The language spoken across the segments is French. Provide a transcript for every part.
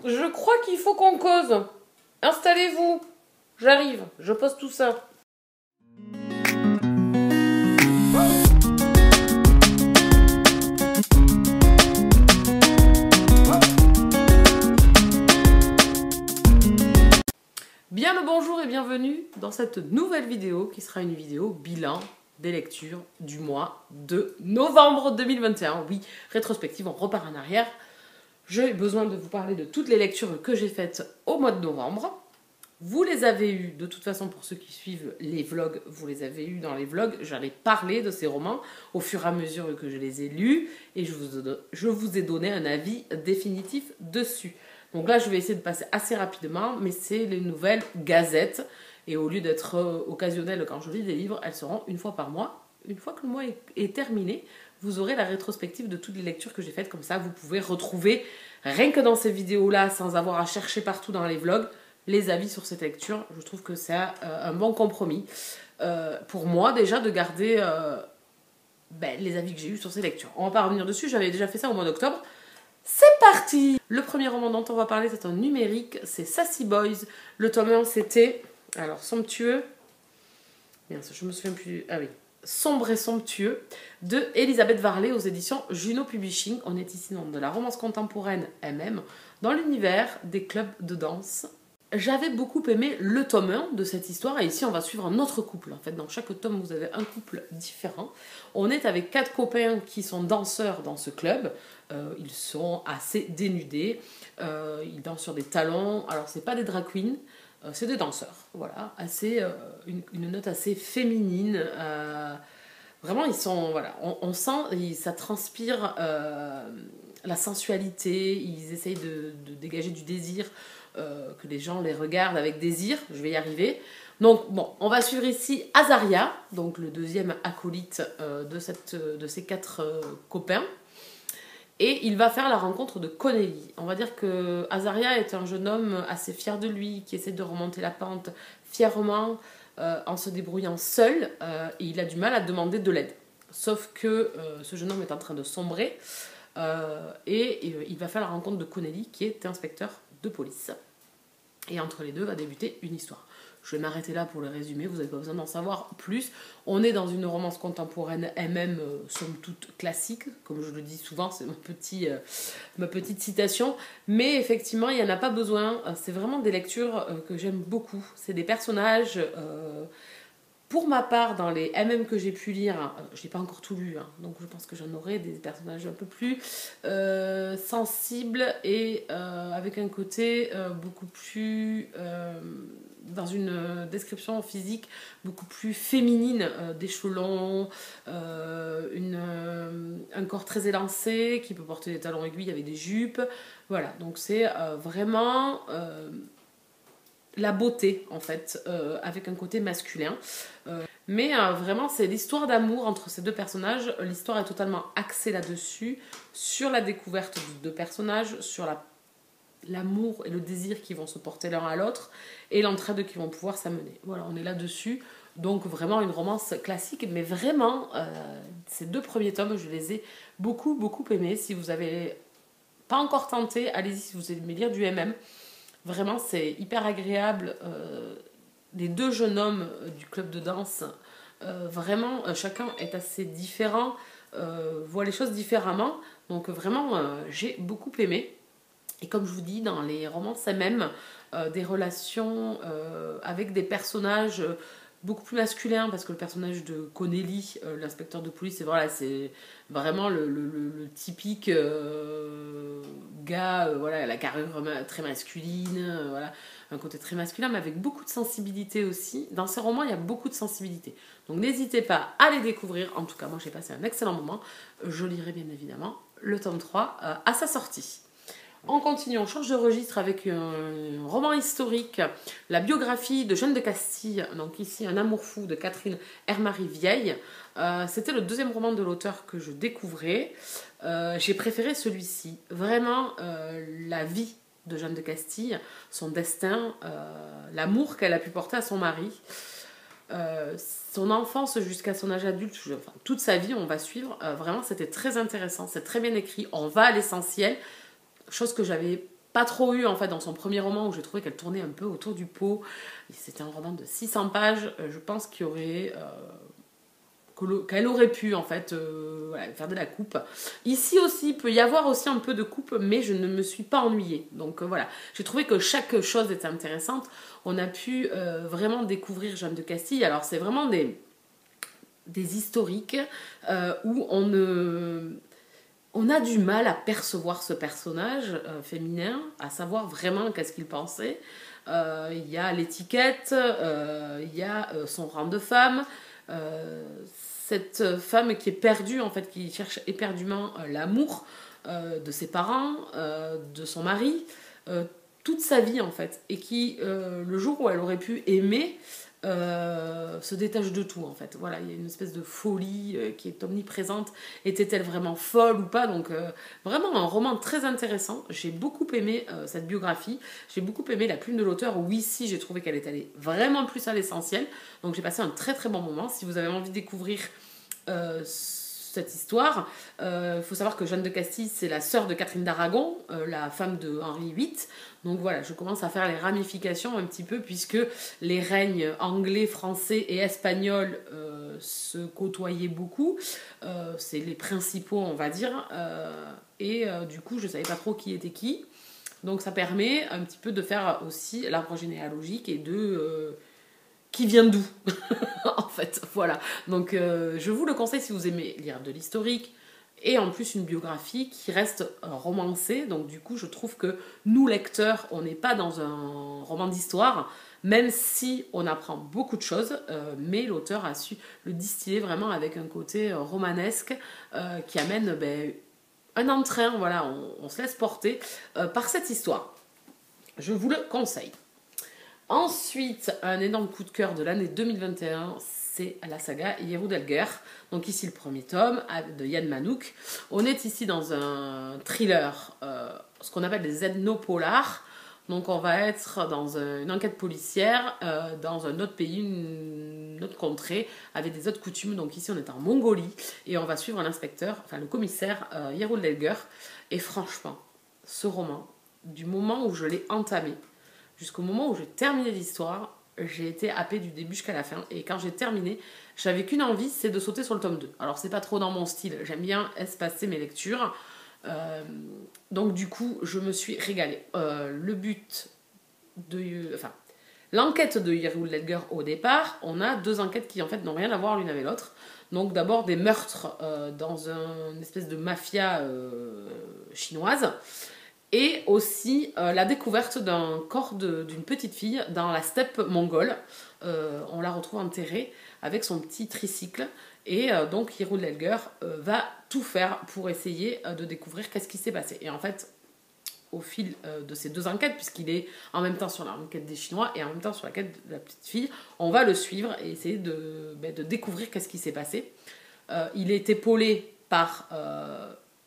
Je crois qu'il faut qu'on cause. Installez-vous. J'arrive, je pose tout ça. Bien le bonjour et bienvenue dans cette nouvelle vidéo qui sera une vidéo bilan des lectures du mois de novembre 2021. Oui, rétrospective, on repart en arrière. J'ai besoin de vous parler de toutes les lectures que j'ai faites au mois de novembre. Vous les avez eues, de toute façon, pour ceux qui suivent les vlogs, vous les avez eues dans les vlogs. J'allais parler de ces romans au fur et à mesure que je les ai lus et je vous ai donné un avis définitif dessus. Donc là, je vais essayer de passer assez rapidement, mais c'est les nouvelles gazettes. Et au lieu d'être occasionnelles quand je lis des livres, elles seront une fois par mois. Une fois que le mois est terminé, vous aurez la rétrospective de toutes les lectures que j'ai faites. Comme ça, vous pouvez retrouver, rien que dans ces vidéos-là, sans avoir à chercher partout dans les vlogs, les avis sur cette lecture. Je trouve que c'est un bon compromis. Pour moi, déjà, de garder les avis que j'ai eus sur ces lectures. On va pas revenir dessus, j'avais déjà fait ça au mois d'octobre. C'est parti! Le premier roman dont on va parler, c'est un numérique, c'est Sassy Boys. Le tome 1, c'était, alors, somptueux, bien, je me souviens plus, ah oui, Sombre et somptueux, de Elisabeth Varlet aux éditions Juno Publishing. On est ici dans de la romance contemporaine MM, dans l'univers des clubs de danse. J'avais beaucoup aimé le tome 1 de cette histoire, et ici on va suivre un autre couple. En fait, dans chaque tome, vous avez un couple différent. On est avec 4 copains qui sont danseurs dans ce club. Ils sont assez dénudés. Ils dansent sur des talons. Alors, c'est pas des drag queens, c'est des danseurs. Voilà, une note assez féminine. Vraiment, ils sont, voilà, on sent, ça transpire la sensualité. Ils essayent de dégager du désir. Que les gens les regardent avec désir, je vais y arriver. Donc bon, on va suivre ici Azaria, donc le deuxième acolyte de ces 4 copains, et il va faire la rencontre de Connelly. On va dire que Azaria est un jeune homme assez fier de lui, qui essaie de remonter la pente fièrement, en se débrouillant seul, et il a du mal à demander de l'aide. Sauf que ce jeune homme est en train de sombrer, et il va faire la rencontre de Connelly, qui est inspecteur de police. Et entre les deux va débuter une histoire. Je vais m'arrêter là pour le résumer, vous n'avez pas besoin d'en savoir plus. On est dans une romance contemporaine MM, somme toute classique, comme je le dis souvent, c'est ma petite citation. Mais effectivement, il n'y en a pas besoin, c'est vraiment des lectures que j'aime beaucoup. C'est des personnages... Pour ma part, dans les MM que j'ai pu lire, je n'ai pas encore tout lu, hein, donc je pense que j'en aurai des personnages un peu plus sensibles et avec un côté beaucoup plus, dans une description physique beaucoup plus féminine, des cheveux longs, un corps très élancé qui peut porter des talons aiguilles avec des jupes. Voilà, donc c'est vraiment... la beauté en fait, avec un côté masculin, mais vraiment c'est l'histoire d'amour entre ces 2 personnages. L'histoire est totalement axée là-dessus, sur la découverte de 2 personnages, sur l'amour et le désir qui vont se porter l'un à l'autre et l'entraide qui vont pouvoir s'amener. Voilà, on est là-dessus, donc vraiment une romance classique, mais vraiment ces 2 premiers tomes, je les ai beaucoup aimés. Si vous n'avez pas encore tenté, allez-y. Si vous aimez lire du MM, vraiment, c'est hyper agréable. Les 2 jeunes hommes du club de danse, vraiment, chacun est assez différent, voit les choses différemment. Donc vraiment, j'ai beaucoup aimé. Et comme je vous dis, dans les romances MM, des relations avec des personnages beaucoup plus masculins, parce que le personnage de Connelly, l'inspecteur de police, c'est vraiment le typique gars, voilà, la carrure très masculine, voilà, un côté très masculin, mais avec beaucoup de sensibilité aussi. Dans ces romans, il y a beaucoup de sensibilité. Donc n'hésitez pas à les découvrir. En tout cas, moi j'ai passé un excellent moment. Je lirai bien évidemment le tome 3 à sa sortie. On continue, on change de registre avec un roman historique, la biographie de Jeanne de Castille, donc ici Un amour fou de Catherine Hermary Vieille. C'était le 2e roman de l'auteur que je découvrais. J'ai préféré celui-ci. Vraiment, la vie de Jeanne de Castille, son destin, l'amour qu'elle a pu porter à son mari, son enfance jusqu'à son âge adulte, enfin, toute sa vie, on va suivre. Vraiment, c'était très intéressant, c'est très bien écrit, on va à l'essentiel. Chose que j'avais pas trop eu en fait dans son premier roman où j'ai trouvé qu'elle tournait un peu autour du pot. C'était un roman de 600 pages. Je pense qu'il y aurait... qu'elle aurait pu en fait voilà, faire de la coupe. Ici aussi, il peut y avoir aussi un peu de coupe, mais je ne me suis pas ennuyée. Donc voilà, j'ai trouvé que chaque chose était intéressante. On a pu vraiment découvrir Jeanne de Castille. Alors c'est vraiment des historiques où on a du mal à percevoir ce personnage féminin, à savoir vraiment qu'est-ce qu'il pensait. Il y a l'étiquette, il y a son rang de femme, cette femme qui est perdue, en fait, qui cherche éperdument l'amour de ses parents, de son mari, toute sa vie, en fait, et qui, le jour où elle aurait pu aimer, se détache de tout, en fait. Voilà, il y a une espèce de folie qui est omniprésente. Était-elle vraiment folle ou pas? Donc, vraiment un roman très intéressant. J'ai beaucoup aimé cette biographie. J'ai beaucoup aimé la plume de l'auteur, où ici, j'ai trouvé qu'elle est allée vraiment plus à l'essentiel. Donc, j'ai passé un très très bon moment. Si vous avez envie de découvrir cette histoire, il faut savoir que Jeanne de Castille, c'est la sœur de Catherine d'Aragon, la femme de Henri VIII. Donc voilà, je commence à faire les ramifications un petit peu, puisque les règnes anglais, français et espagnol se côtoyaient beaucoup. C'est les principaux, on va dire. Et du coup, je ne savais pas trop qui était qui. Donc ça permet un petit peu de faire aussi l'arbre généalogique et de... qui vient d'où en fait, voilà. Donc je vous le conseille si vous aimez lire de l'historique, et en plus une biographie qui reste romancée. Donc du coup, je trouve que nous, lecteurs, on n'est pas dans un roman d'histoire, même si on apprend beaucoup de choses, mais l'auteur a su le distiller vraiment avec un côté romanesque qui amène un entrain, voilà, on se laisse porter par cette histoire. Je vous le conseille. Ensuite, un énorme coup de cœur de l'année 2021, c'est la saga Yeru-Delger. Donc ici le premier tome de Yann Manouk. On est ici dans un thriller, ce qu'on appelle des ethnopolars. Donc on va être dans une enquête policière dans un autre pays, une autre contrée, avec des autres coutumes. Donc ici on est en Mongolie et on va suivre l'inspecteur, enfin le commissaire Yeru-Delger. Et franchement, ce roman, du moment où je l'ai entamé, jusqu'au moment où j'ai terminé l'histoire, j'ai été happée du début jusqu'à la fin. Et quand j'ai terminé, j'avais qu'une envie, c'est de sauter sur le tome 2. Alors c'est pas trop dans mon style, j'aime bien espacer mes lectures. Donc du coup, je me suis régalée. Le but de... Enfin, l'enquête de Yeru-Delger au départ, on a deux enquêtes qui en fait n'ont rien à voir l'une avec l'autre. Donc d'abord des meurtres dans une espèce de mafia chinoise. Et aussi la découverte d'un corps d'une petite fille dans la steppe mongole. On la retrouve enterrée avec son petit tricycle. Et donc Yeru-Delger va tout faire pour essayer de découvrir qu'est-ce qui s'est passé. Et en fait, au fil de ces deux enquêtes, puisqu'il est en même temps sur l'enquête des Chinois et en même temps sur la quête de la petite fille, on va le suivre et essayer de découvrir qu'est-ce qui s'est passé. Il est épaulé par...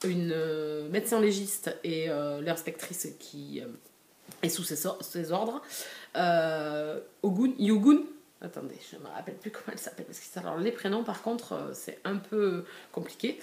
une médecin légiste et l'inspectrice qui est sous ses ordres. Yugun, attendez, je ne me rappelle plus comment elle s'appelle, parce que alors, les prénoms par contre c'est un peu compliqué,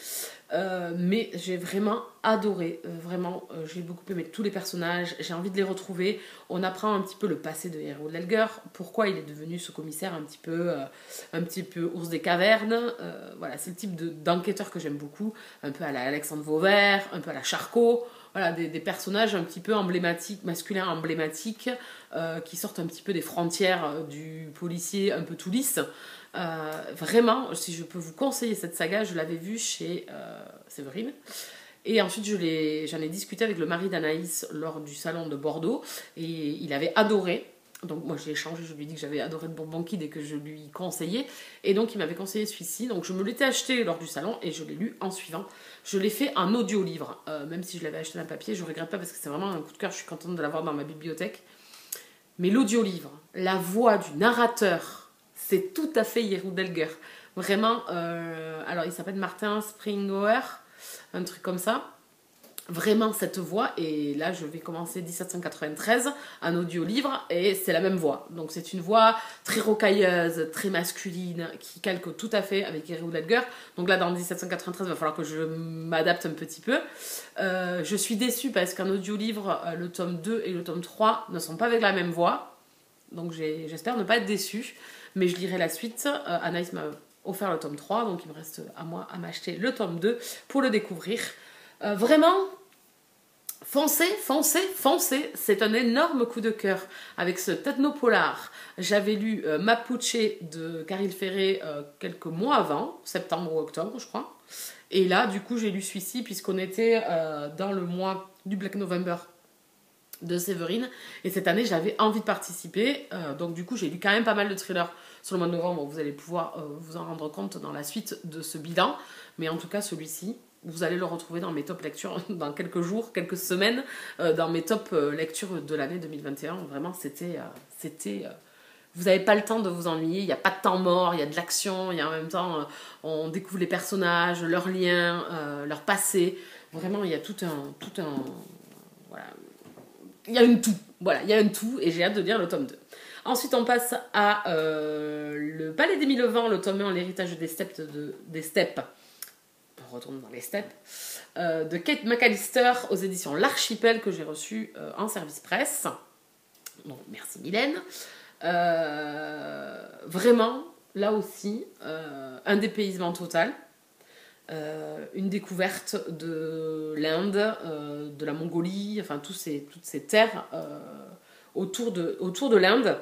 mais j'ai vraiment adoré, vraiment j'ai beaucoup aimé tous les personnages, j'ai envie de les retrouver. On apprend un petit peu le passé de Yeru-Delger, pourquoi il est devenu ce commissaire un petit peu ours des cavernes. Voilà, c'est le type d'enquêteur que j'aime beaucoup, un peu à la Alexandre Vauvert, un peu à la Charcot. Voilà, des personnages un petit peu emblématiques, masculins emblématiques, qui sortent un petit peu des frontières du policier un peu tout lisse. Vraiment, si je peux vous conseiller cette saga, je l'avais vue chez Séverine. Et ensuite, j'en ai discuté avec le mari d'Anaïs lors du salon de Bordeaux. Et il avait adoré. Donc moi j'ai échangé, je lui ai dit que j'avais adoré le Bourbon Kid et que je lui conseillais. Et donc il m'avait conseillé celui-ci. Donc je me l'étais acheté lors du salon et je l'ai lu en suivant. Je l'ai fait en audio-livre. Même si je l'avais acheté en papier, je ne regrette pas parce que c'est vraiment un coup de cœur. Je suis contente de l'avoir dans ma bibliothèque. Mais l'audio-livre, la voix du narrateur, c'est tout à fait Yeru-Delger. Vraiment, alors il s'appelle Martin Springoer, un truc comme ça. vraiment cette voix, et là je vais commencer 1793, un audio-livre, et c'est la même voix. Donc c'est une voix très rocailleuse, très masculine, qui calque tout à fait avec Gary Wood-Edgar. Donc là dans 1793, il va falloir que je m'adapte un petit peu. Je suis déçue parce qu'un audio-livre, le tome 2 et le tome 3 ne sont pas avec la même voix. Donc j'espère ne pas être déçue, mais je lirai la suite. Anaïs m'a offert le tome 3, donc il me reste à moi à m'acheter le tome 2 pour le découvrir. Vraiment, foncez, foncez, foncez. C'est un énorme coup de cœur avec ce techno-polar. J'avais lu Mapuche de Caril Ferré quelques mois avant, septembre ou octobre, je crois. Et là, du coup, j'ai lu celui-ci puisqu'on était dans le mois du Black November de Séverine. Et cette année, j'avais envie de participer. Donc, du coup, j'ai lu quand même pas mal de thrillers sur le mois de novembre. Vous allez pouvoir vous en rendre compte dans la suite de ce bilan. Mais en tout cas, celui-ci, vous allez le retrouver dans mes top lectures dans quelques jours, quelques semaines, dans mes top lectures de l'année 2021. Vraiment, c'était vous n'avez pas le temps de vous ennuyer, il n'y a pas de temps mort, il y a de l'action, il y a en même temps, on découvre les personnages, leurs liens, leur passé. Vraiment, il y a tout un voilà. Il y a une tout, voilà, il y a un tout, et j'ai hâte de lire le tome 2. Ensuite, on passe à le Palais des Mille Vents, le tome 1, l'héritage des steppes. On retourne dans les steppes. De Kate McAllister aux éditions L'Archipel, que j'ai reçu en service presse. Donc, merci Mylène. Vraiment, là aussi, un dépaysement total. Une découverte de l'Inde, de la Mongolie, enfin toutes ces terres autour de l'Inde,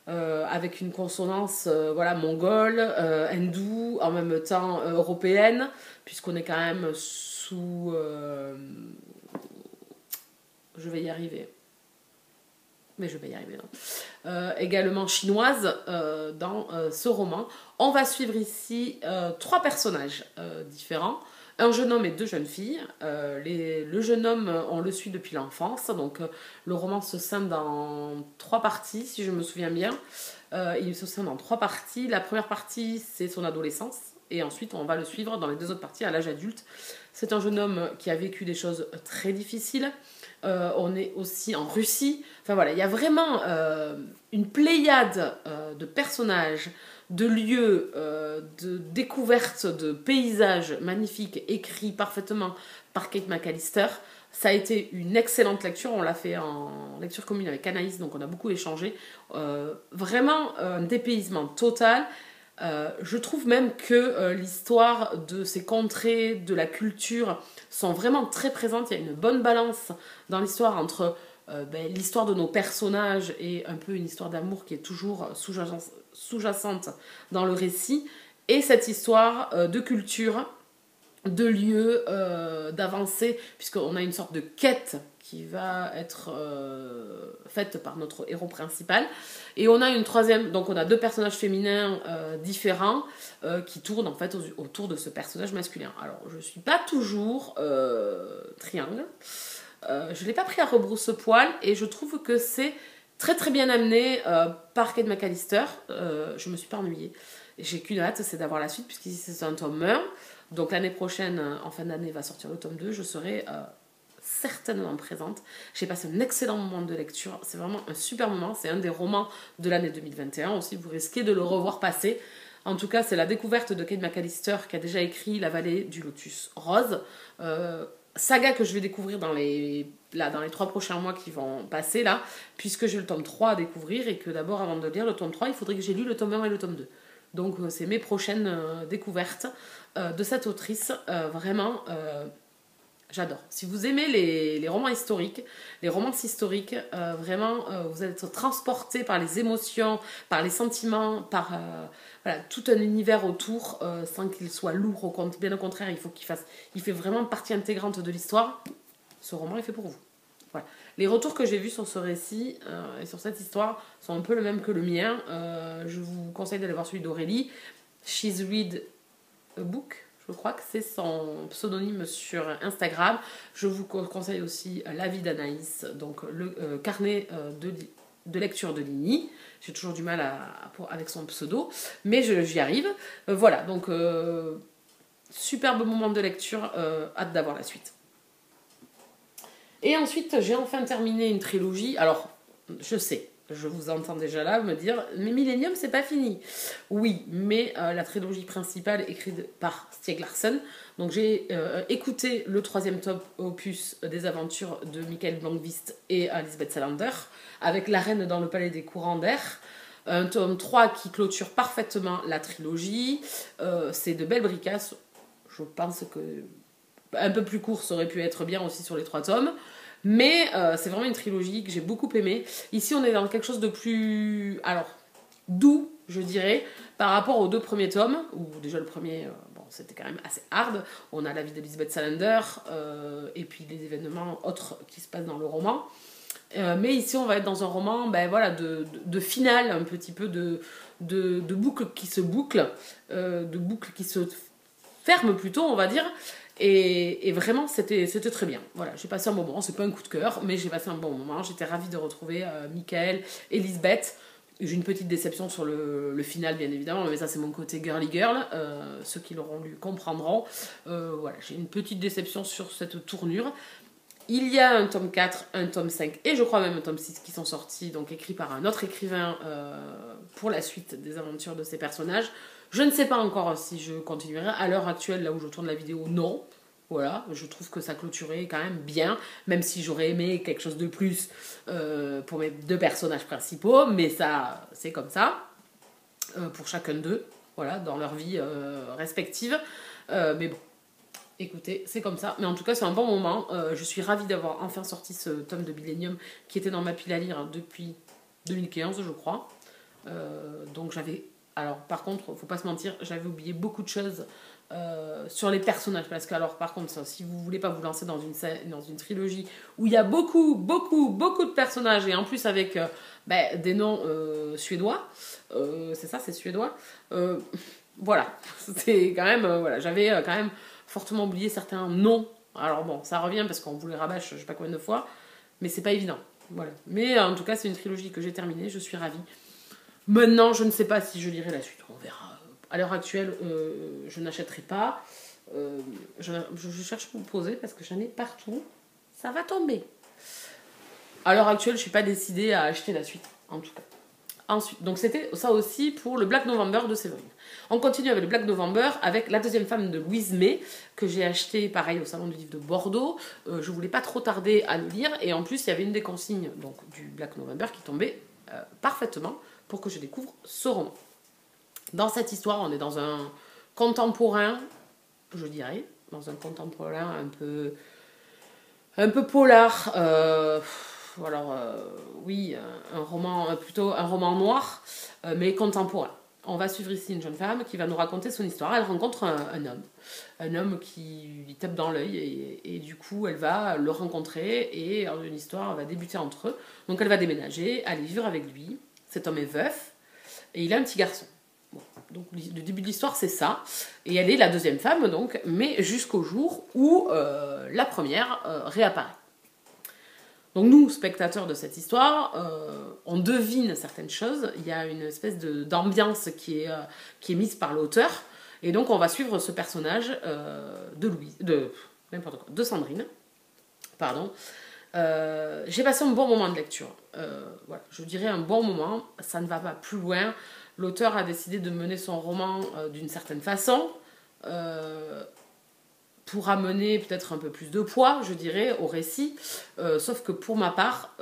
avec une consonance voilà, mongole, hindoue, en même temps européenne, puisqu'on est quand même sous... je vais y arriver. Mais je vais y arriver. Également chinoise dans ce roman. On va suivre ici 3 personnages différents. Un jeune homme et 2 jeunes filles. Le jeune homme, on le suit depuis l'enfance. Donc le roman se scinde dans 3 parties, si je me souviens bien. Il se scinde en 3 parties. La première partie, c'est son adolescence. Et ensuite, on va le suivre dans les 2 autres parties à l'âge adulte. C'est un jeune homme qui a vécu des choses très difficiles. On est aussi en Russie. Enfin voilà, il y a vraiment une pléiade de personnages, de lieux, de découvertes, de paysages magnifiques écrits parfaitement par Kate McAllister. Ça a été une excellente lecture. On l'a fait en lecture commune avec Anaïs, donc on a beaucoup échangé. Vraiment un dépaysement total. Je trouve même que l'histoire de ces contrées, de la culture, sont vraiment très présentes. Il y a une bonne balance dans l'histoire entre l'histoire de nos personnages et un peu une histoire d'amour qui est toujours sous-jacente dans le récit, et cette histoire de culture, de lieux, d'avancée, puisqu'on a une sorte de quête qui va être faite par notre héros principal. Et on a une troisième, donc on a 2 personnages féminins différents qui tournent en fait autour de ce personnage masculin. Alors je suis pas toujours triangle, je l'ai pas pris à rebrousse-poil, et je trouve que c'est très très bien amené par Kate McAllister. Je me suis pas ennuyée. J'ai qu'une hâte, c'est d'avoir la suite, puisqu'ici c'est un tome 1. Donc l'année prochaine, en fin d'année, va sortir le tome 2. Je serai certainement présente. J'ai passé un excellent moment de lecture. C'est vraiment un super moment. C'est un des romans de l'année 2021 aussi. Vous risquez de le revoir passer. En tout cas, c'est la découverte de Kate McAllister qui a déjà écrit La vallée du lotus rose. Saga que je vais découvrir dans les 3 prochains mois qui vont passer là, puisque j'ai le tome 3 à découvrir, et que d'abord, avant de lire le tome 3, il faudrait que j'ai lu le tome 1 et le tome 2. Donc c'est mes prochaines découvertes de cette autrice. Vraiment, j'adore. Si vous aimez les romans historiques, les romances historiques, vraiment, vous allez être transporté par les émotions, par les sentiments, par voilà, tout un univers autour, sans qu'il soit lourd. Bien au contraire, il fait vraiment partie intégrante de l'histoire. Ce roman est fait pour vous. Voilà. Les retours que j'ai vus sur ce récit et sur cette histoire sont un peu le même que le mien. Je vous conseille d'aller voir celui d'Aurélie. She's Read a Book, je crois que c'est son pseudonyme sur Instagram. Je vous conseille aussi La vie d'Anaïs, donc le carnet de lecture de Lini. J'ai toujours du mal avec son pseudo, mais j'y arrive. Voilà, donc superbe moment de lecture, hâte d'avoir la suite. Et ensuite, j'ai enfin terminé une trilogie. Alors, je sais, je vous entends déjà là me dire, mais Millennium, c'est pas fini. Oui, mais la trilogie principale écrite par Stieg Larsson. Donc, j'ai écouté le troisième opus des aventures de Michael Blankvist et Lisbeth Salander, avec La Reine dans le Palais des Courants d'Air. Un tome 3 qui clôture parfaitement la trilogie. C'est de belles bricasses. Je pense que un peu plus court, ça aurait pu être bien aussi sur les 3 tomes. Mais c'est vraiment une trilogie que j'ai beaucoup aimée. Ici, on est dans quelque chose de plus doux, je dirais, par rapport aux 2 premiers tomes, où déjà le premier, bon, c'était quand même assez hard. On a la vie d'Elizabeth Salander, et puis les événements autres qui se passent dans le roman. Mais ici, on va être dans un roman voilà, de finale, un petit peu de boucles qui se bouclent, de boucles qui se ferment plutôt, on va dire. Et vraiment, c'était très bien. Voilà, j'ai passé un bon moment. C'est pas un coup de cœur, mais j'ai passé un bon moment. J'étais ravie de retrouver Michael et Lisbeth. J'ai une petite déception sur le final, bien évidemment, mais ça, c'est mon côté girly girl. Ceux qui l'auront lu comprendront. Voilà, j'ai une petite déception sur cette tournure. Il y a un tome 4, un tome 5 et je crois même un tome 6 qui sont sortis, donc écrits par un autre écrivain pour la suite des aventures de ces personnages. Je ne sais pas encore si je continuerai. À l'heure actuelle, là où je tourne la vidéo, non. Voilà, je trouve que ça clôturait quand même bien, même si j'aurais aimé quelque chose de plus pour mes 2 personnages principaux, mais ça, c'est comme ça, pour chacun d'eux, voilà, dans leur vie respective. Mais bon, écoutez, c'est comme ça. Mais en tout cas, c'est un bon moment. Je suis ravie d'avoir enfin sorti ce tome de Millennium qui était dans ma pile à lire depuis 2015, je crois. Donc j'avais... Alors, par contre, faut pas se mentir, j'avais oublié beaucoup de choses sur les personnages. Parce que, alors, par contre, ça, si vous voulez pas vous lancer dans une trilogie où il y a beaucoup de personnages, et en plus avec des noms suédois, c'est ça, c'est suédois. Voilà, c'est quand même... voilà, j'avais quand même fortement oublié certains noms. Alors bon, ça revient parce qu'on vous les rabâche je sais pas combien de fois, mais c'est pas évident. Voilà. Mais en tout cas, c'est une trilogie que j'ai terminée, je suis ravie. Maintenant, je ne sais pas si je lirai la suite, on verra. À l'heure actuelle, je n'achèterai pas. Je cherche pour me poser parce que j'en ai partout. Ça va tomber. À l'heure actuelle, je ne suis pas décidée à acheter la suite, en tout cas. Ensuite, donc c'était ça aussi pour le Black November de Séverine. On continue avec le Black November avec La deuxième femme de Louise May, que j'ai acheté pareil au salon du livre de Bordeaux. Je voulais pas trop tarder à le lire, et en plus il y avait une des consignes donc, du Black November qui tombait parfaitement pour que je découvre ce roman. Dans cette histoire, on est dans un contemporain, je dirais, dans un contemporain un peu polar. Alors, oui, un roman, plutôt un roman noir, mais contemporain. On va suivre ici une jeune femme qui va nous raconter son histoire. Elle rencontre un homme qui lui tape dans l'œil, et du coup, elle va le rencontrer, et une histoire va débuter entre eux. Donc, elle va déménager, aller vivre avec lui. Cet homme est veuf, et il a un petit garçon. Bon, donc, le début de l'histoire, c'est ça. Et elle est la deuxième femme, donc, mais jusqu'au jour où la première réapparaît. Donc nous, spectateurs de cette histoire, on devine certaines choses. Il y a une espèce d'ambiance qui est mise par l'auteur. Et donc on va suivre ce personnage de Sandrine. Pardon. J'ai passé un bon moment de lecture. Voilà, je dirais un bon moment. Ça ne va pas plus loin. L'auteur a décidé de mener son roman d'une certaine façon. Pour amener peut-être un peu plus de poids, je dirais, au récit. Sauf que pour ma part,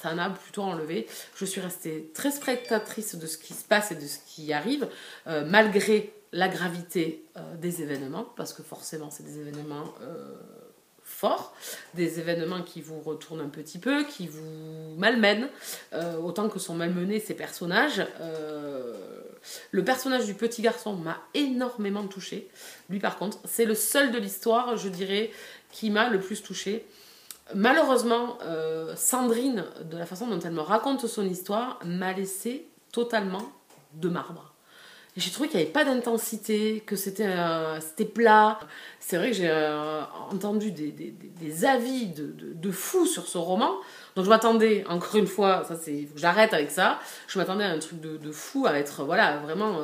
ça en a plutôt enlevé. Je suis restée très spectatrice de ce qui se passe et de ce qui arrive, malgré la gravité des événements, parce que forcément, c'est des événements forts, des événements qui vous retournent un petit peu, qui vous malmènent, autant que sont malmenés ces personnages. Le personnage du petit garçon m'a énormément touchée. Lui, par contre, c'est le seul de l'histoire, je dirais, qui m'a le plus touchée. Malheureusement, Sandrine, de la façon dont elle me raconte son histoire, m'a laissé totalement de marbre. J'ai trouvé qu'il n'y avait pas d'intensité, que c'était plat. C'est vrai que j'ai entendu des avis de fous sur ce roman. Donc je m'attendais, encore une fois, ça j'arrête avec ça. Je m'attendais à un truc de fou, à être, voilà, vraiment...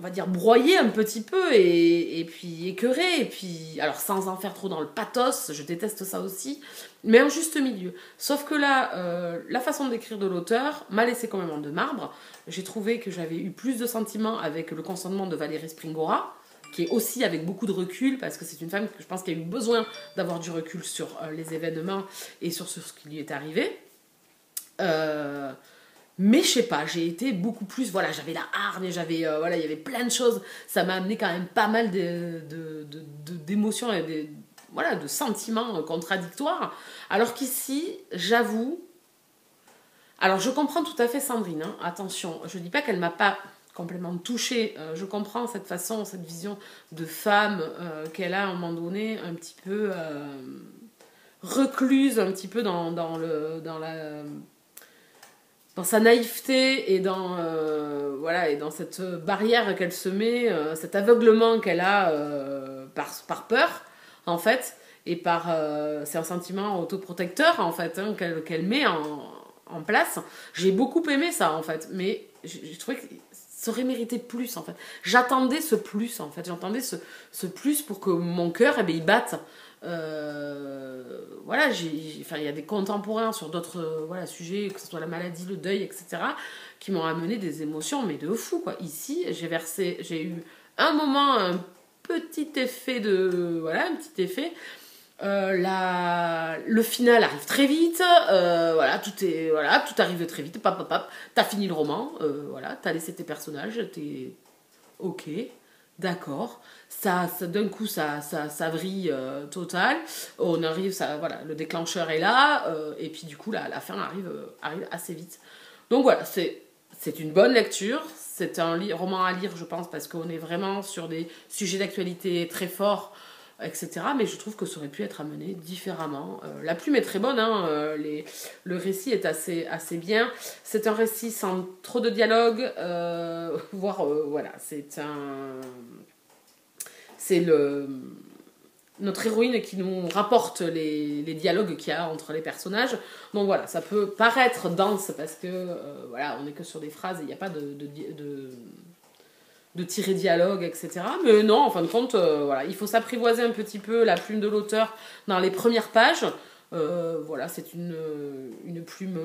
on va dire, broyer un petit peu et puis écœurer, et puis, alors sans en faire trop dans le pathos, je déteste ça aussi, mais un juste milieu. Sauf que là, la façon d'écrire de l'auteur m'a laissé quand même en de marbre. J'ai trouvé que j'avais eu plus de sentiments avec le consentement de Valérie Springora, qui est aussi avec beaucoup de recul, parce que c'est une femme que je pense qui a eu besoin d'avoir du recul sur les événements et sur ce qui lui est arrivé. Mais je sais pas, j'ai été beaucoup plus, voilà, j'avais la hargne, j'avais, voilà, il y avait plein de choses, ça m'a amené quand même pas mal d'émotions et voilà, de sentiments contradictoires, alors qu'ici, j'avoue, alors je comprends tout à fait Sandrine, hein, attention, je dis pas qu'elle m'a pas complètement touchée, je comprends cette façon, cette vision de femme qu'elle a à un moment donné, un petit peu recluse, un petit peu dans sa naïveté et voilà, et dans cette barrière qu'elle se met, cet aveuglement qu'elle a par peur, en fait, et c'est un sentiment autoprotecteur, en fait, hein, qu'elle met en place. J'ai beaucoup aimé ça, en fait, mais j'ai trouvé que ça aurait mérité plus, en fait. J'attendais ce plus, en fait. J'attendais ce plus pour que mon cœur, eh bien, il batte. Voilà, enfin, il y a des contemporains sur d'autres voilà, sujets, que ce soit la maladie, le deuil, etc., qui m'ont amené des émotions, mais de fou, quoi. Ici, j'ai eu un moment, un petit effet voilà, un petit effet. Le final arrive très vite, voilà, tout arrive très vite, t'as fini le roman, voilà, t'as laissé tes personnages, t'es ok, d'accord, ça d'un coup ça vrille total, on arrive, voilà, le déclencheur est là, et puis du coup la fin arrive assez vite. Donc voilà, c'est une bonne lecture, c'est un roman à lire, je pense, parce qu'on est vraiment sur des sujets d'actualité très forts, etc. Mais je trouve que ça aurait pu être amené différemment. La plume est très bonne, hein, le récit est assez bien. C'est un récit sans trop de dialogue, voire, voilà, c'est notre héroïne qui nous rapporte les dialogues qu'il y a entre les personnages. Donc voilà, ça peut paraître dense parce que, voilà, on n'est que sur des phrases et il n'y a pas de tirer dialogue, etc. Mais non, en fin de compte, voilà, il faut s'apprivoiser un petit peu la plume de l'auteur dans les premières pages. Voilà, c'est une plume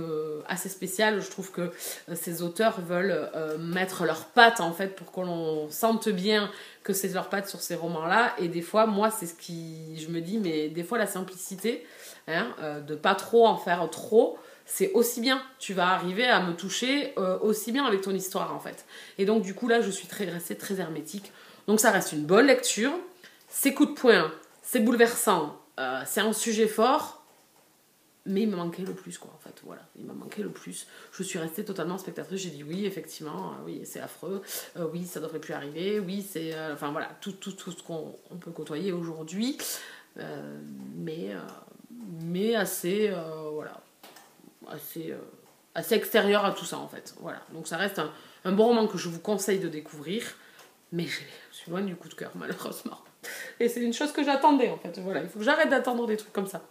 assez spéciale. Je trouve que ces auteurs veulent mettre leurs pattes, en fait, pour qu'on sente bien que c'est leurs pattes sur ces romans-là. Et des fois, moi, c'est ce qui... Je me dis, mais des fois, la simplicité, hein, de pas trop en faire trop, c'est aussi bien, tu vas arriver à me toucher aussi bien avec ton histoire, en fait. Et donc, du coup, là, je suis restée très hermétique. Donc, ça reste une bonne lecture. C'est coup de poing, c'est bouleversant, c'est un sujet fort, mais il me manquait le plus, quoi, en fait. Voilà, il m'a manqué le plus. Je suis restée totalement spectatrice. J'ai dit oui, effectivement, oui, c'est affreux, oui, ça devrait plus arriver, oui, c'est... enfin, voilà, tout ce qu'on peut côtoyer aujourd'hui, mais assez... voilà, assez extérieur à tout ça, en fait. Voilà. Donc ça reste un bon roman que je vous conseille de découvrir, mais je suis loin du coup de cœur, malheureusement. Et c'est une chose que j'attendais, en fait. Voilà, il faut que j'arrête d'attendre des trucs comme ça.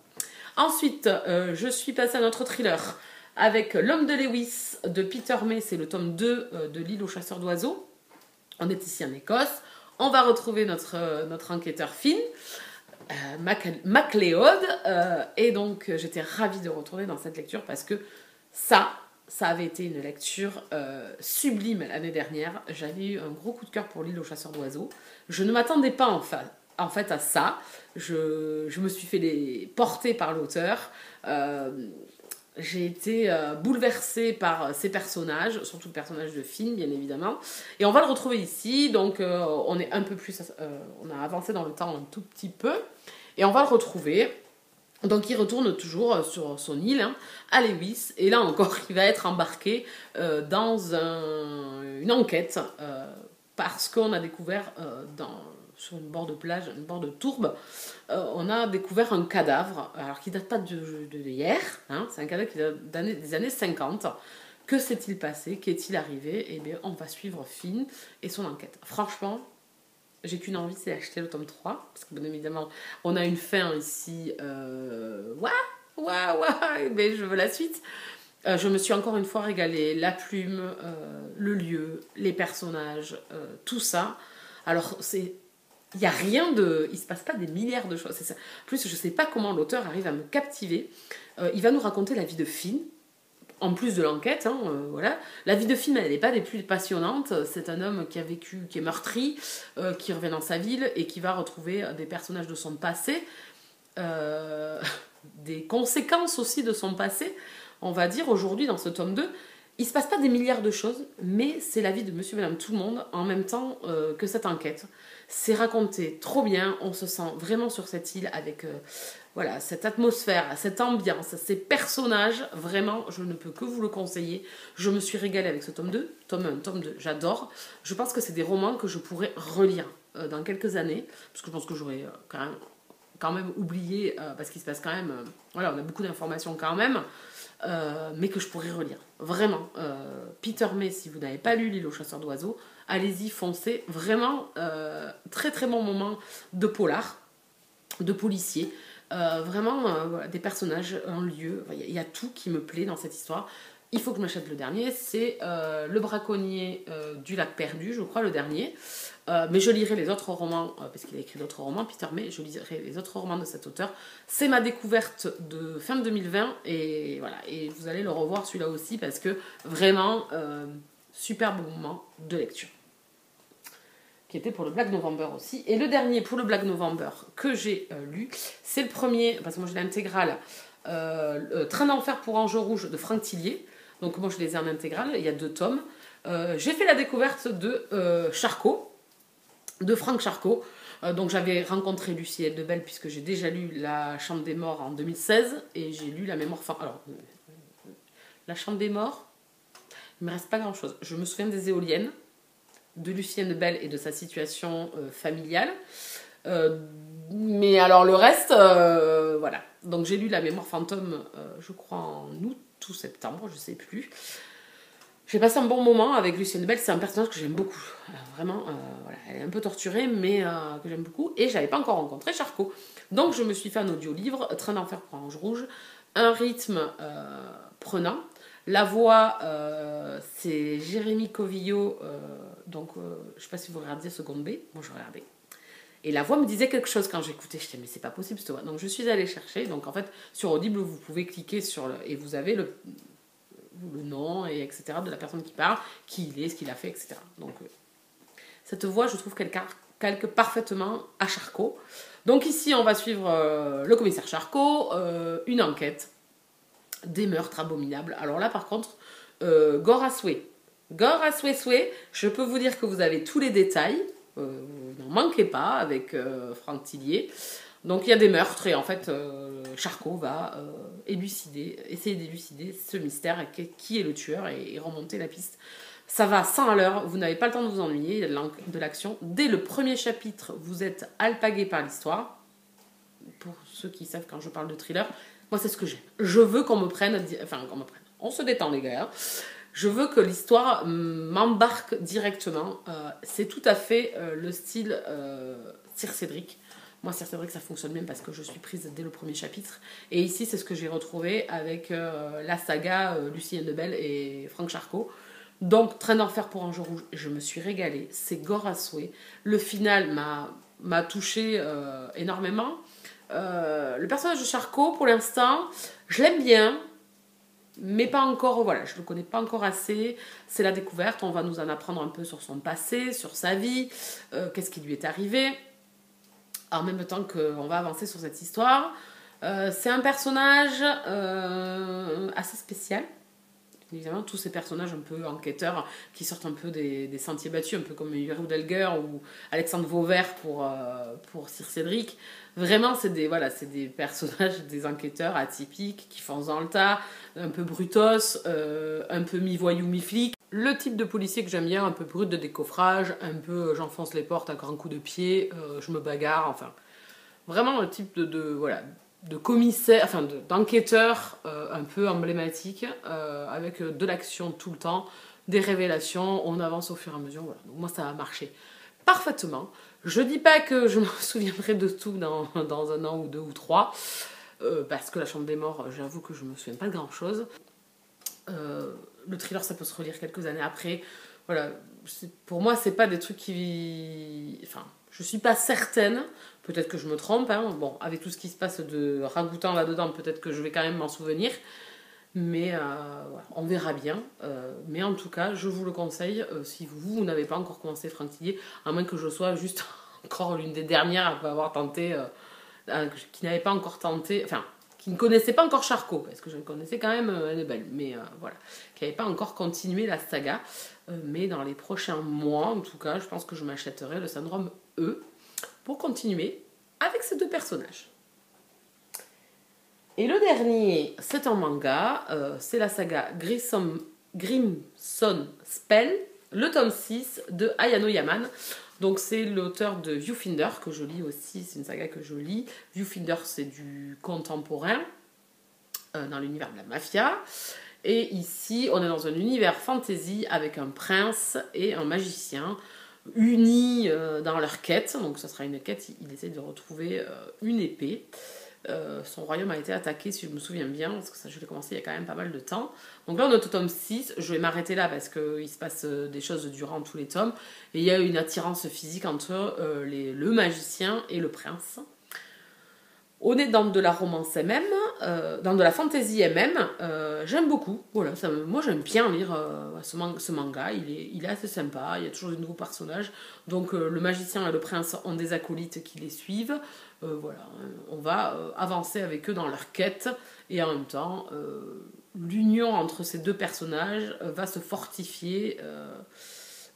Ensuite, je suis passée à notre thriller avec L'homme de Lewis de Peter May, c'est le tome 2 de L'île aux chasseurs d'oiseaux. On est ici en Écosse. On va retrouver notre enquêteur Finn. MacLeod, et donc j'étais ravie de retourner dans cette lecture parce que ça avait été une lecture sublime l'année dernière. J'avais eu un gros coup de cœur pour L'île aux chasseurs d'oiseaux. Je ne m'attendais pas en fait à ça. Je me suis fait porter par l'auteur. J'ai été bouleversée par ces personnages, surtout le personnage de Finn, bien évidemment. Et on va le retrouver ici, donc on est un peu plus... on a avancé dans le temps un tout petit peu. Et on va le retrouver. Donc il retourne toujours sur son île, hein, à Lewis. Et là encore, il va être embarqué dans une enquête. Parce qu'on a découvert sur une bord de plage, une bord de tourbe, on a découvert un cadavre, alors qui date pas de hier, hein, c'est un cadavre qui date des années 50. Que s'est-il passé? Qu'est-il arrivé? Eh bien, on va suivre Finn et son enquête. Franchement, j'ai qu'une envie, c'est d'acheter le tome 3, parce que bien évidemment, on a une fin ici, mais je veux la suite. Je me suis encore une fois régalée, la plume, le lieu, les personnages, tout ça. Alors, il n'y a rien de... Il ne se passe pas des milliards de choses. C'est ça. En plus, je ne sais pas comment l'auteur arrive à me captiver. Il va nous raconter la vie de Finn, en plus de l'enquête, hein, voilà. La vie de Finn, elle n'est pas des plus passionnantes. C'est un homme qui a vécu, qui est meurtri, qui revient dans sa ville et qui va retrouver des personnages de son passé, des conséquences aussi de son passé. On va dire aujourd'hui dans ce tome 2, il ne se passe pas des milliards de choses, mais c'est la vie de monsieur et madame tout le monde en même temps que cette enquête. C'est raconté trop bien, on se sent vraiment sur cette île avec voilà, cette atmosphère, cette ambiance, ces personnages. Vraiment, je ne peux que vous le conseiller. Je me suis régalée avec ce tome 2, tome 1, tome 2, j'adore. Je pense que c'est des romans que je pourrais relire dans quelques années, parce que je pense que j'aurais quand même oublié, parce qu'il se passe quand même, voilà, on a beaucoup d'informations quand même, mais que je pourrais relire. Vraiment, Peter May, si vous n'avez pas lu L'île aux chasseurs d'oiseaux, allez-y, foncez. Vraiment, très très bon moment de polar, de policier. Vraiment, voilà, des personnages, un lieu, il y a tout qui me plaît dans cette histoire. Il faut que je m'achète le dernier, c'est Le braconnier du lac perdu, je crois, le dernier. Mais je lirai les autres romans, parce qu'il a écrit d'autres romans, Peter May, je lirai les autres romans de cet auteur. C'est ma découverte de fin 2020, et voilà, et vous allez le revoir celui-là aussi, parce que vraiment, superbe moment de lecture. Qui était pour le Black November aussi. Et le dernier pour le Black November que j'ai lu, c'est le premier, parce que moi j'ai l'intégrale, Train d'enfer pour Ange Rouge de Franck Tillier. Donc moi je les ai en intégrale, il y a 2 tomes. J'ai fait la découverte de Charcot, de Franck Charcot. Donc j'avais rencontré Lucie Eldebelle puisque j'ai déjà lu La Chambre des Morts en 2016 et j'ai lu La Mémoire... Alors, La Chambre des Morts, il ne me reste pas grand chose. Je me souviens des éoliennes, de Lucie Eldebelle et de sa situation familiale. Mais alors le reste, voilà. Donc j'ai lu La Mémoire fantôme, je crois en août ou septembre, je sais plus. J'ai passé un bon moment avec Lucie Eldebelle, c'est un personnage que j'aime beaucoup. Vraiment, voilà, elle est un peu torturée, mais que j'aime beaucoup. Et j'avais pas encore rencontré Charcot. Donc je me suis fait un audio-livre, Train d'enfer pour Ange Rouge, un rythme prenant. La voix, c'est Jérémy Covillo, donc je sais pas si vous regardez Seconde B, moi je regardais. Et la voix me disait quelque chose quand j'écoutais. Je disais, mais c'est pas possible cette voix. Donc je suis allée chercher. Donc en fait, sur Audible, vous pouvez cliquer sur le. Et vous avez le nom, et etc. de la personne qui parle, qui il est, ce qu'il a fait, etc. Donc cette voix, je trouve qu'elle calque parfaitement à Charcot. Donc ici, on va suivre le commissaire Charcot, une enquête, des meurtres abominables. Alors là, par contre, gore à souhait. Gore à souhait, je peux vous dire que vous avez tous les détails. Vous n'en manquez pas avec Franck Tillier. Donc il y a des meurtres et en fait Charcot va essayer d'élucider ce mystère, qui est le tueur, et remonter la piste. Ça va 100 à l'heure, vous n'avez pas le temps de vous ennuyer, il y a de l'action. Dès le premier chapitre, vous êtes alpagué par l'histoire. Pour ceux qui savent quand je parle de thriller, moi c'est ce que j'aime. Je veux qu'on me prenne, on se détend les gars. Je veux que l'histoire m'embarque directement. C'est tout à fait le style Sir Cédric. Moi, Sir Cédric, ça fonctionne bien parce que je suis prise dès le premier chapitre. Et ici, c'est ce que j'ai retrouvé avec la saga Lucie Eldebelle et Franck Charcot. Donc, Train d'enfer pour Ange Rouge, je me suis régalée. C'est gore à souhait. Le final m'a touchée énormément. Le personnage de Charcot, pour l'instant, je l'aime bien. Mais pas encore, voilà, je ne le connais pas encore assez. C'est la découverte, on va nous en apprendre un peu sur son passé, sur sa vie, qu'est-ce qui lui est arrivé, en même temps qu'on va avancer sur cette histoire. C'est un personnage assez spécial. Évidemment, tous ces personnages un peu enquêteurs qui sortent un peu des sentiers battus, un peu comme Yuri Delger ou Alexandre Vauvert pour Sir Cédric. Vraiment, c'est des personnages, des enquêteurs atypiques qui foncent dans le tas, un peu brutos, un peu mi-voyou, mi-flic. Le type de policier que j'aime bien, un peu brut de décoffrage, un peu j'enfonce les portes à grands coups de pied, je me bagarre, enfin. Vraiment le type de commissaire, enfin d'enquêteur un peu emblématique, avec de l'action tout le temps, des révélations, on avance au fur et à mesure. Voilà. Donc moi, ça a marché parfaitement. Je dis pas que je me souviendrai de tout dans 1 an ou 2 ou 3, parce que La Chambre des Morts, j'avoue que je me souviens pas de grand chose. Le thriller, ça peut se relire quelques années après. Voilà, pour moi, c'est pas des trucs qui... Enfin, je suis pas certaine, peut-être que je me trompe, hein. Bon, avec tout ce qui se passe de ragoûtant là-dedans, peut-être que je vais quand même m'en souvenir. Mais voilà, on verra bien. Mais en tout cas, je vous le conseille, si vous n'avez pas encore commencé Franck Tillier, à moins que je sois juste encore l'une des dernières à pas avoir tenté, qui n'avait pas encore tenté, enfin, qui ne connaissait pas encore Charcot, parce que je connaissais quand même Annabelle, mais voilà, qui n'avait pas encore continué la saga. Mais dans les prochains mois, en tout cas, je pense que je m'achèterai le syndrome E pour continuer avec ces deux personnages. Et le dernier, c'est un manga, c'est la saga Grimson Spell, le tome 6 de Ayano Yaman. Donc c'est l'auteur de Viewfinder, que je lis aussi, c'est une saga que je lis. Viewfinder, c'est du contemporain, dans l'univers de la mafia. Et ici, on est dans un univers fantasy avec un prince et un magicien unis dans leur quête. Donc ça sera une quête, il essaie de retrouver une épée. Son royaume a été attaqué, si je me souviens bien, parce que ça, je l'ai commencé il y a quand même pas mal de temps. Donc là, on est au tome 6. Je vais m'arrêter là parce qu'il se passe des choses durant tous les tomes. Et il y a une attirance physique entre le magicien et le prince. On est dans de la romance MM, dans de la fantasy MM. J'aime beaucoup. Voilà, moi, j'aime bien lire ce manga. Il est assez sympa. Il y a toujours de nouveaux personnages. Donc, le magicien et le prince ont des acolytes qui les suivent. Voilà, on va avancer avec eux dans leur quête. Et en même temps, l'union entre ces deux personnages va se fortifier,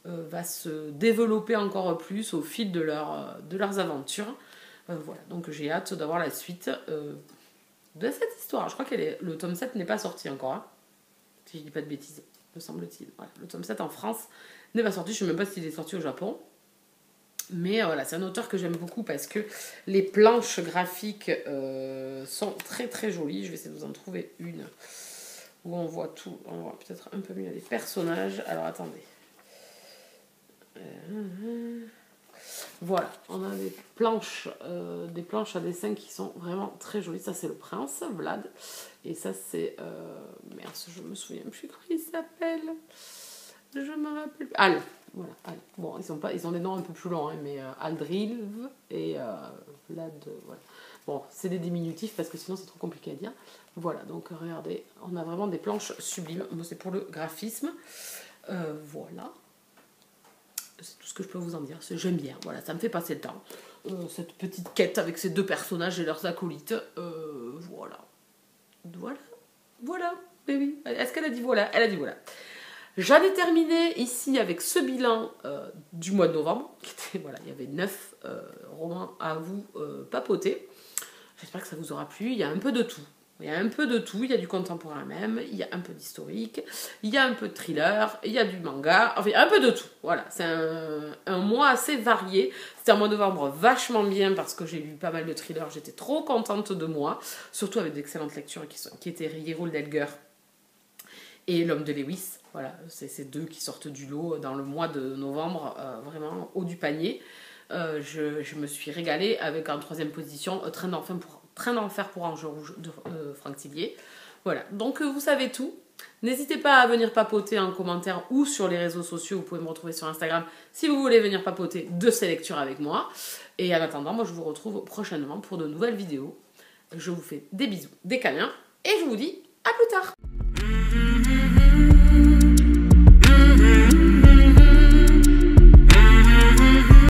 va se développer encore plus au fil de leurs aventures. Voilà, donc j'ai hâte d'avoir la suite de cette histoire. Je crois que le tome 7 n'est pas sorti encore, hein, si je dis pas de bêtises, me semble-t-il. Voilà, le tome 7 en France n'est pas sorti, je ne sais même pas s'il est sorti au Japon. Mais voilà, c'est un auteur que j'aime beaucoup parce que les planches graphiques sont très très jolies. Je vais essayer de vous en trouver une où on voit tout. On voit peut-être un peu mieux les personnages. Alors attendez. Voilà, on a des planches à dessin qui sont vraiment très jolies. Ça, c'est le prince, Vlad. Et ça, c'est... merde, je me souviens plus comment il s'appelle. Je me rappelle plus. Al. Voilà, Al. Bon, ils ont des noms un peu plus longs, hein, mais Aldrilv et Vlad. Voilà. Bon, c'est des diminutifs parce que sinon, c'est trop compliqué à dire. Voilà, donc regardez, on a vraiment des planches sublimes. Moi, c'est pour le graphisme. Voilà. C'est tout ce que je peux vous en dire. J'aime bien. Voilà, ça me fait passer le temps. Cette petite quête avec ces deux personnages et leurs acolytes. Voilà. Voilà. Mais oui. Est-ce qu'elle a dit voilà? Elle a dit voilà. J'en ai terminé ici avec ce bilan du mois de novembre. Voilà, il y avait 9 romans à vous papoter. J'espère que ça vous aura plu. Il y a un peu de tout. Il y a un peu de tout, il y a du contemporain même, il y a un peu d'historique, il y a un peu de thriller, il y a du manga, enfin un peu de tout. Voilà, c'est un mois assez varié. C'était un mois de novembre vachement bien parce que j'ai lu pas mal de thrillers, j'étais trop contente de moi, surtout avec d'excellentes lectures qui étaient Yeroul Delger et L'Homme de Lewis. Voilà, c'est ces deux qui sortent du lot dans le mois de novembre, vraiment haut du panier. Je me suis régalée avec en troisième position Train d'enfer pour Ange Rouge de Franck Tillier. Voilà, donc vous savez tout. N'hésitez pas à venir papoter en commentaire ou sur les réseaux sociaux. Vous pouvez me retrouver sur Instagram si vous voulez venir papoter de ces lectures avec moi. Et en attendant, moi je vous retrouve prochainement pour de nouvelles vidéos. Je vous fais des bisous, des câlins et je vous dis à plus tard.